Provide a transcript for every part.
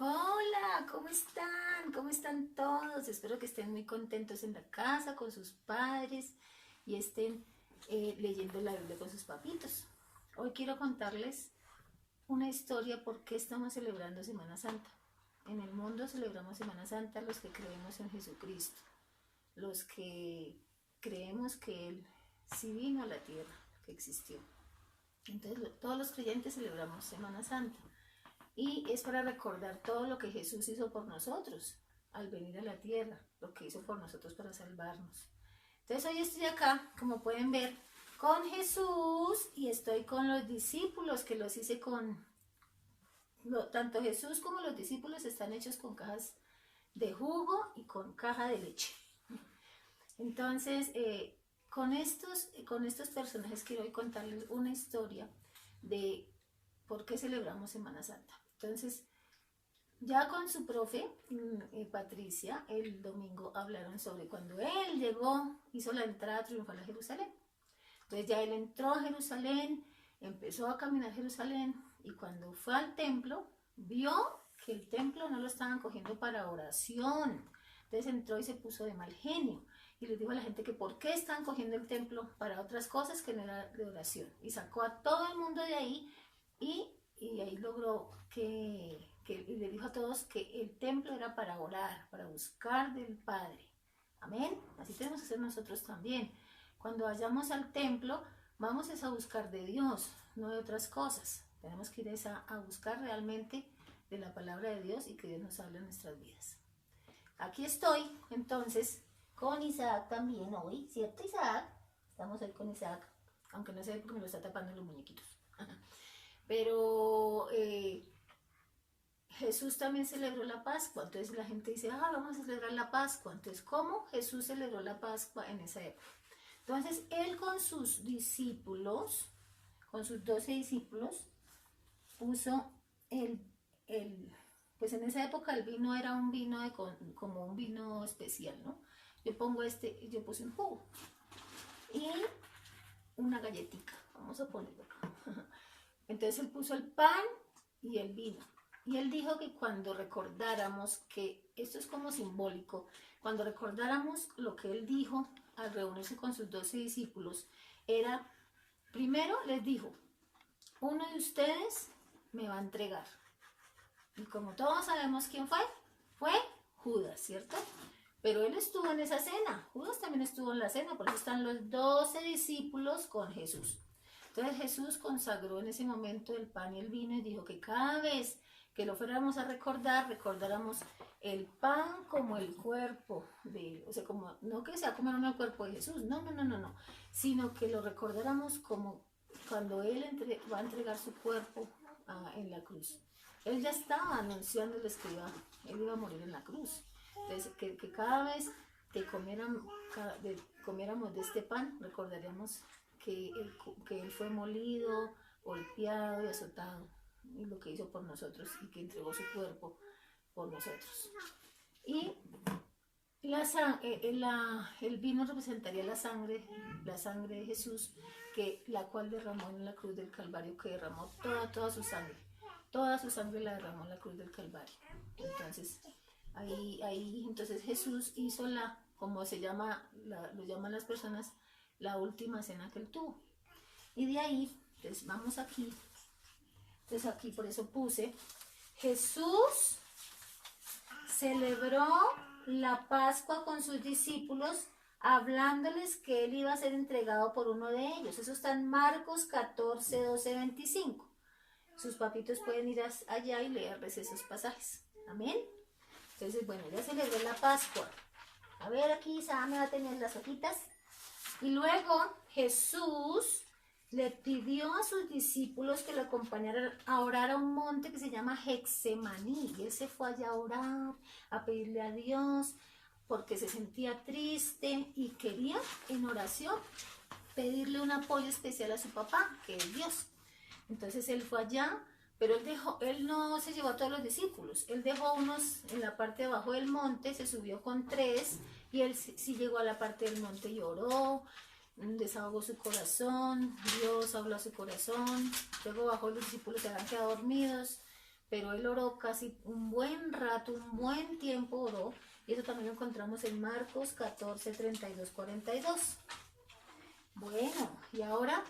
Hola, ¿cómo están? ¿Cómo están todos? Espero que estén muy contentos en la casa con sus padres y estén leyendo la Biblia con sus papitos. Hoy quiero contarles una historia por qué estamos celebrando Semana Santa. En el mundo celebramos Semana Santa los que creemos en Jesucristo, los que creemos que Él sí vino a la tierra, que existió. Entonces todos los creyentes celebramos Semana Santa. Y es para recordar todo lo que Jesús hizo por nosotros al venir a la tierra, lo que hizo por nosotros para salvarnos. Entonces hoy estoy acá, como pueden ver, con Jesús y estoy con los discípulos que los hice con... tanto Jesús como los discípulos están hechos con cajas de jugo y con caja de leche. Entonces, con estos personajes quiero hoy contarles una historia de por qué celebramos Semana Santa. Entonces, ya con su profe, Patricia, el domingo hablaron sobre cuando él llegó, hizo la entrada triunfal a Jerusalén. Entonces ya él entró a Jerusalén, empezó a caminar a Jerusalén y cuando fue al templo, vio que el templo no lo estaban cogiendo para oración. Entonces entró y se puso de mal genio y les dijo a la gente que por qué estaban cogiendo el templo para otras cosas que no era de oración. Y sacó a todo el mundo de ahí y ahí logró y le dijo a todos que el templo era para orar, para buscar del Padre. Amén. Así tenemos que hacer nosotros también. Cuando vayamos al templo, vamos a buscar de Dios, no de otras cosas. Tenemos que ir a buscar realmente de la palabra de Dios y que Dios nos hable en nuestras vidas. Aquí estoy, entonces, con Isaac también hoy, ¿cierto, Isaac? Estamos hoy con Isaac, aunque no sé porque me lo está tapando los muñequitos. Pero Jesús también celebró la Pascua, entonces la gente dice, vamos a celebrar la Pascua. Entonces, ¿cómo Jesús celebró la Pascua en esa época? Entonces, él con sus discípulos, con sus 12 discípulos, puso pues en esa época el vino era un vino como un vino especial, ¿no? Yo puse un jugo y una galletita, vamos a ponerlo acá. Entonces él puso el pan y el vino. Y él dijo que cuando recordáramos, que esto es como simbólico, cuando recordáramos lo que él dijo al reunirse con sus 12 discípulos, era, primero les dijo, uno de ustedes me va a entregar. Y como todos sabemos quién fue Judas, ¿cierto? Pero él estuvo en esa cena, Judas también estuvo en la cena, por eso están los 12 discípulos con Jesús. Entonces Jesús consagró en ese momento el pan y el vino y dijo que cada vez que lo fuéramos a recordar, recordáramos el pan como el cuerpo de él. O sea, como, no que sea comer el cuerpo de Jesús, no, sino que lo recordáramos como cuando él va a entregar su cuerpo en la cruz. Él ya estaba anunciándoles que él iba a morir en la cruz. Entonces, que cada vez que comiéramos de este pan, recordaríamos que él fue molido, golpeado y azotado, y lo que hizo por nosotros, y que entregó su cuerpo por nosotros. Y el vino representaría la sangre de Jesús, la cual derramó en la cruz del Calvario, que derramó toda su sangre. Toda su sangre la derramó en la cruz del Calvario. Entonces, entonces Jesús hizo como lo llaman las personas, la última cena que él tuvo. Y de ahí, entonces vamos aquí. Entonces aquí por eso puse, Jesús celebró la Pascua con sus discípulos, hablándoles que él iba a ser entregado por uno de ellos. Eso está en Marcos 14, 12, 25. Sus papitos pueden ir allá y leerles esos pasajes. Amén. Entonces, bueno, ya celebró la Pascua. A ver, aquí Isa me va a tener las hojitas. Y luego Jesús le pidió a sus discípulos que lo acompañaran a orar a un monte que se llama Getsemaní. Y él se fue allá a orar, a pedirle a Dios, porque se sentía triste y quería en oración pedirle un apoyo especial a su papá, que es Dios. Entonces él fue allá, pero él no se llevó a todos los discípulos. Él dejó unos en la parte de abajo del monte, se subió con 3 y él sí llegó a la parte del monte y oró, desahogó su corazón, Dios habló a su corazón. Luego bajó, los discípulos se habían quedado dormidos, pero él oró casi un buen rato, un buen tiempo oró, y eso también lo encontramos en Marcos 14, 32, 42. Bueno, y ahora,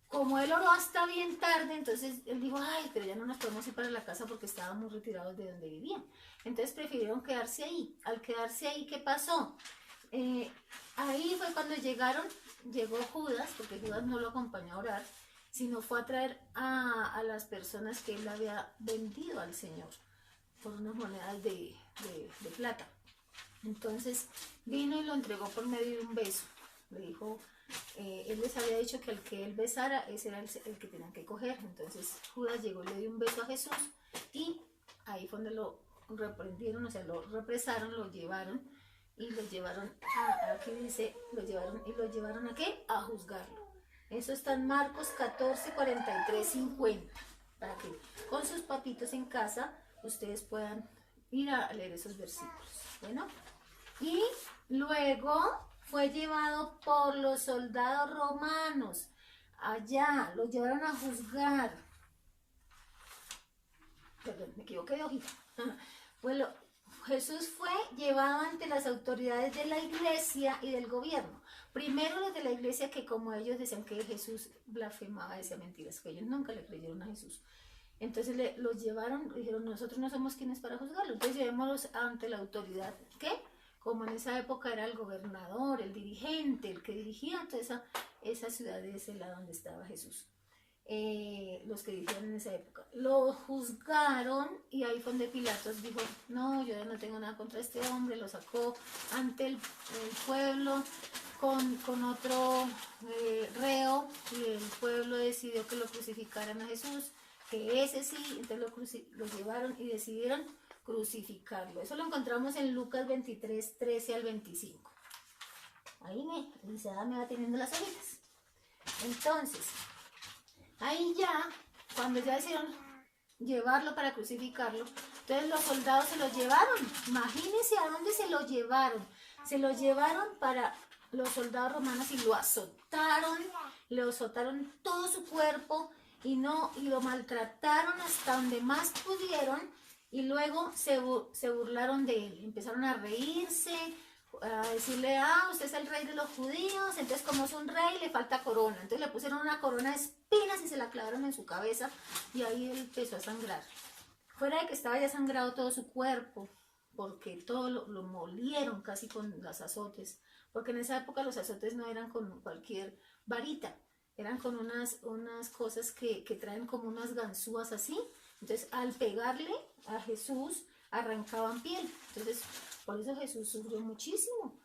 como él oró hasta bien tarde, entonces él dijo, ay, pero ya no nos podemos ir para la casa porque estábamos retirados de donde vivían. Entonces prefirieron quedarse ahí. Al quedarse ahí, ¿qué pasó? Ahí fue cuando llegó Judas, porque Judas no lo acompañó a orar, sino fue a traer a las personas que él había vendido al Señor por unas monedas de plata. Entonces vino y lo entregó por medio de un beso. Le dijo, él les había dicho que al que él besara, ese era el que tenían que coger. Entonces Judas llegó y le dio un beso a Jesús, y ahí fue donde lo reprendieron, o sea, lo represaron, lo llevaron y lo llevaron aquí dice, lo llevaron ¿a qué? A juzgarlo. Eso está en Marcos 14, 43, 50, para que con sus papitos en casa ustedes puedan ir a leer esos versículos. Bueno, y luego fue llevado por los soldados romanos. Allá lo llevaron a juzgar. Perdón, me equivoqué de hojita. Bueno, Jesús fue llevado ante las autoridades de la iglesia y del gobierno. Primero los de la iglesia, que como ellos decían que Jesús blasfemaba, decía mentiras, que ellos nunca le creyeron a Jesús. Entonces los llevaron, dijeron, nosotros no somos quienes para juzgarlo, entonces llevémoslos ante la autoridad. ¿Qué? Como en esa época era el gobernador, el dirigente, el que dirigía toda esa ciudad de ese lado donde estaba Jesús. Los que dirigían en esa época. Lo juzgaron y ahí fue donde Pilatos dijo, no, yo no tengo nada contra este hombre, lo sacó ante el pueblo con otro reo, y el pueblo decidió que lo crucificaran a Jesús, que ese sí, entonces lo llevaron y decidieron crucificarlo. Eso lo encontramos en Lucas 23, 13 al 25. Ahí me va teniendo las orejas. Entonces, ahí ya, cuando ya decidieron llevarlo para crucificarlo, entonces los soldados se lo llevaron. Imagínense a dónde se lo llevaron. Se lo llevaron para los soldados romanos y lo azotaron, le azotaron todo su cuerpo y lo maltrataron hasta donde más pudieron, y luego se burlaron de él. Empezaron a reírse, a decirle, usted es el rey de los judíos, entonces como es un rey le falta corona. Entonces le pusieron una corona de espinas y se la clavaron en su cabeza, y ahí él empezó a sangrar. Fuera de que estaba ya sangrado todo su cuerpo, porque todo lo molieron casi con los azotes, porque en esa época los azotes no eran con cualquier varita, eran con unas cosas que traen como unas ganzúas así. Entonces al pegarle a Jesús arrancaban piel. Entonces por eso Jesús sufrió muchísimo.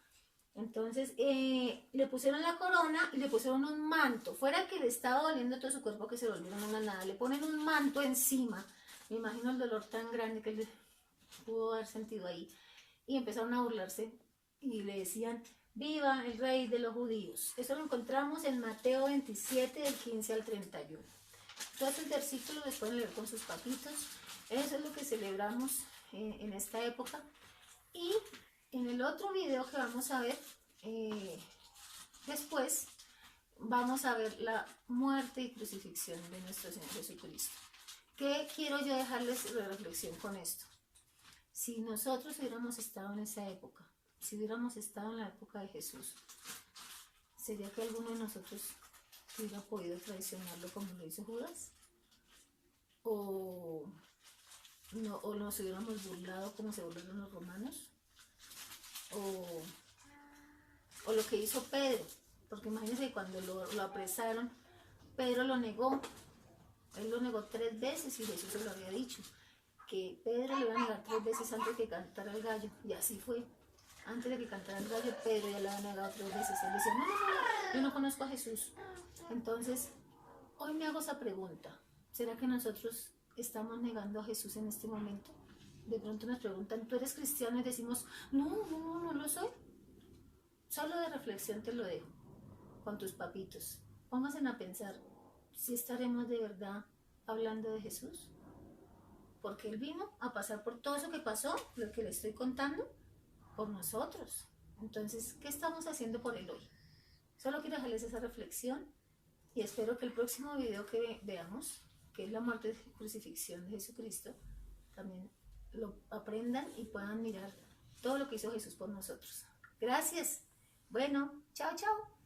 Entonces le pusieron la corona y le pusieron un manto. Fuera que le estaba doliendo todo su cuerpo, que se volvieron una nada, le ponen un manto encima. Me imagino el dolor tan grande que le pudo haber sentido ahí. Y empezaron a burlarse y le decían, viva el rey de los judíos. Eso lo encontramos en Mateo 27, del 15 al 31. Todos estos versículos los pueden leer con sus papitos. Eso es lo que celebramos en esta época. Y en el otro video que vamos a ver después, vamos a ver la muerte y crucifixión de nuestro Señor Jesucristo. ¿Qué quiero yo dejarles de reflexión con esto? Si nosotros hubiéramos estado en esa época, si hubiéramos estado en la época de Jesús, ¿sería que alguno de nosotros hubiera podido traicionarlo como lo hizo Judas? ¿O nos hubiéramos burlado como se burlaron los romanos? O lo que hizo Pedro, porque imagínense que cuando lo apresaron, Pedro lo negó. Él lo negó 3 veces y Jesús se lo había dicho, que Pedro le iba a negar 3 veces antes de que cantara el gallo, y así fue. Antes de que cantara el gallo, Pedro ya le había negado 3 veces. Él decía, no, yo no conozco a Jesús. Entonces, hoy me hago esa pregunta, ¿será que nosotros estamos negando a Jesús en este momento? De pronto nos preguntan, ¿tú eres cristiano? Y decimos, no lo soy. Solo de reflexión te lo dejo, con tus papitos. Pónganse a pensar, si estaremos de verdad hablando de Jesús, porque Él vino a pasar por todo eso que pasó, lo que le estoy contando, por nosotros. Entonces, ¿qué estamos haciendo por Él hoy? Solo quiero dejarles esa reflexión y espero que el próximo video que veamos que es la muerte de crucifixión de Jesucristo, también lo aprendan y puedan mirar todo lo que hizo Jesús por nosotros. Gracias. Bueno, chao, chao.